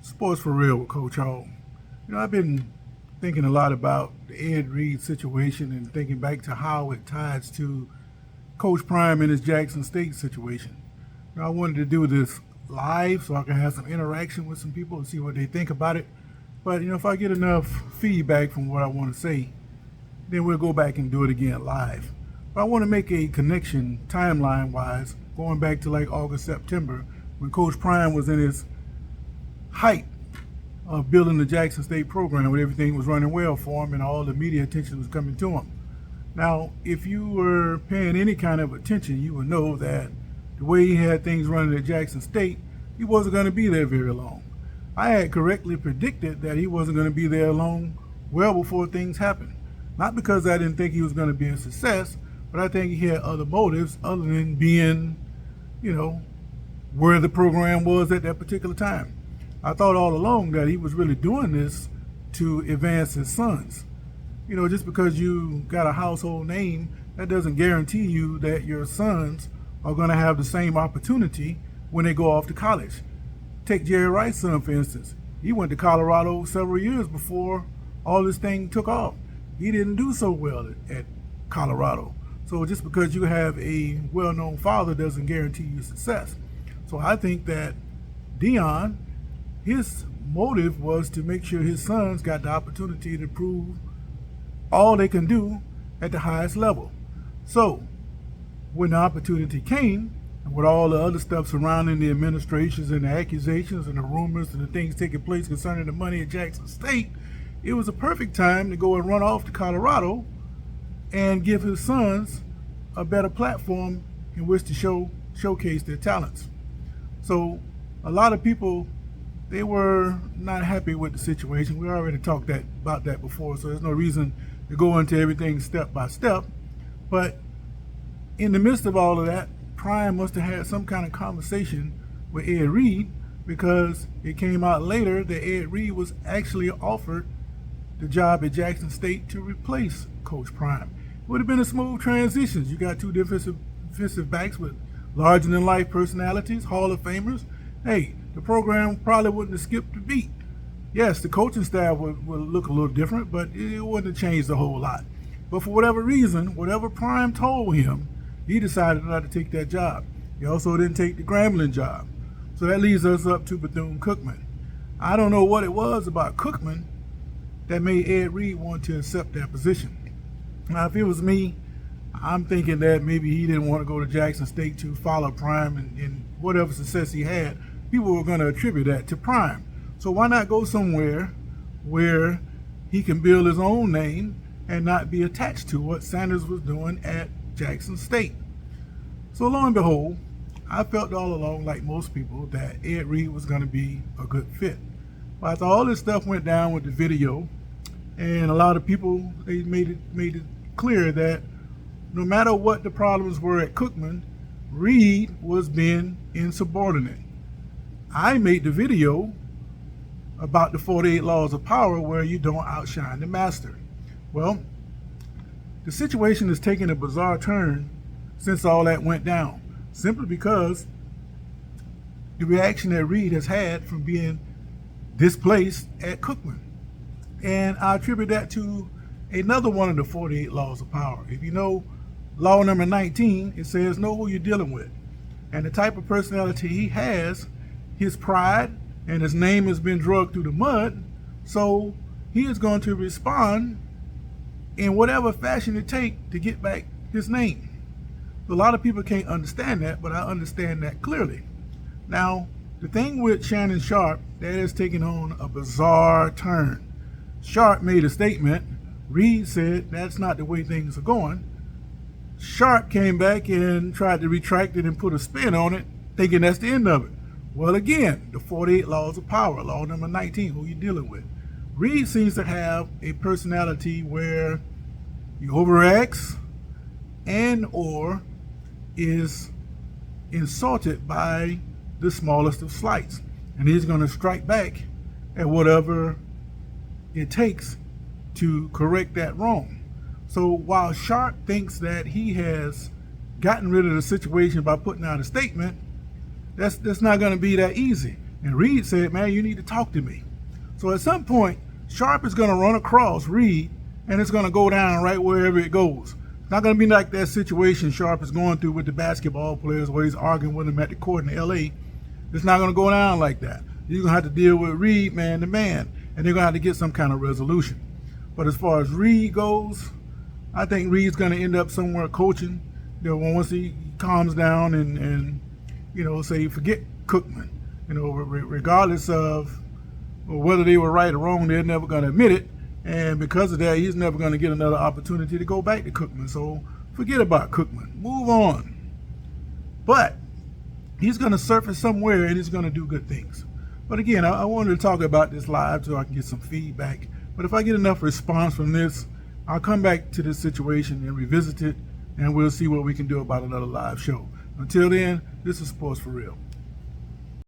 Sports for Real with Coach Hall. I've been thinking a lot about the edreed situation and thinking back to how it ties to Coach Prime and his Jackson State situation. I wanted to do this live so I can have some interaction with some people and see what they think about it. But if I get enough feedback from what I want to say, then we'll go back and do it again live. But I want to make a connection timeline-wise, going back to like August, September, when Coach Prime was in his height of building the Jackson State program, where everything was running well for him and all the media attention was coming to him. Now, if you were paying any kind of attention, you would know that the way he had things running at Jackson State, he wasn't going to be there very long. I had correctly predicted that he wasn't going to be there long well before things happened. Not because I didn't think he was going to be a success, but I think he had other motives other than being, where the program was at that particular time. I thought all along that he was really doing this to advance his sons. Just because you got a household name, that doesn't guarantee you that your sons are going to have the same opportunity when they go off to college. Take Jerry Wright's son, for instance. He went to Colorado several years before all this thing took off. He didn't do so well at Colorado. So just because you have a well-known father doesn't guarantee you success. So I think that Dion, his motive was to make sure his sons got the opportunity to prove all they can do at the highest level. So when the opportunity came, and with all the other stuff surrounding the administrations and the accusations and the rumors and the things taking place concerning the money at Jackson State, it was a perfect time to go and run off to Colorado and give his sons a better platform in which to showcase their talents. So a lot of people, they were not happy with the situation. We already talked about that before, so there's no reason to go into everything step by step. But in the midst of all of that, Prime must have had some kind of conversation with Ed Reed, because it came out later that Ed Reed was actually offered the job at Jackson State to replace Coach Prime. It would have been a smooth transition. You got two defensive backs with larger-than-life personalities, Hall of Famers. Hey, the program probably wouldn't have skipped a beat. Yes, the coaching staff would look a little different, but it wouldn't have changed a whole lot. But for whatever reason, whatever Prime told him, he decided not to take that job. He also didn't take the Grambling job. So that leads us up to Bethune-Cookman. I don't know what it was about Cookman that made Ed Reed want to accept that position. Now, if it was me, I'm thinking that maybe he didn't want to go to Jackson State to follow Prime and whatever success he had, people were going to attribute that to Prime. So why not go somewhere where he can build his own name and not be attached to what Sanders was doing at Jackson State? So lo and behold, I felt all along, like most people, that Ed Reed was going to be a good fit. But after all this stuff went down with the video, and a lot of people, they made it clear that no matter what the problems were at Cookman, Reed was being insubordinate. I made the video about the 48 laws of power where you don't outshine the master. Well, the situation has taken a bizarre turn since all that went down, simply because the reaction that Reed has had from being displaced at Cookman. And I attribute that to another one of the 48 laws of power. If you know law number 19, it says know who you're dealing with. And the type of personality he has, his pride and his name has been dragged through the mud, so he is going to respond in whatever fashion it takes to get back his name. A lot of people can't understand that, but I understand that clearly. Now, the thing with Shannon Sharpe, that is taking on a bizarre turn. Sharpe made a statement. Reed said that's not the way things are going. Sharpe came back and tried to retract it and put a spin on it, thinking that's the end of it. Well, again, the 48 laws of power, law number 19, who you dealing with. Reed seems to have a personality where he overacts and or is insulted by the smallest of slights. And he's going to strike back at whatever it takes to correct that wrong. So while Sharpe thinks that he has gotten rid of the situation by putting out a statement, that's not going to be that easy. And Reed said, man, you need to talk to me. So at some point, Sharp is going to run across Reed, and it's going to go down right wherever it goes. It's not going to be like that situation Sharp is going through with the basketball players where he's arguing with them at the court in L.A. It's not going to go down like that. You're going to have to deal with Reed man to man, and they're going to have to get some kind of resolution. But as far as Reed goes, I think Reed's going to end up somewhere coaching. Once he calms down and say forget Cookman. Regardless of whether they were right or wrong, they're never going to admit it. And because of that, he's never going to get another opportunity to go back to Cookman. So forget about Cookman. Move on. But he's going to surface somewhere and he's going to do good things. But again, I wanted to talk about this live so I can get some feedback. But if I get enough response from this, I'll come back to this situation and revisit it, and we'll see what we can do about another live show. Until then, this is Sports for Real.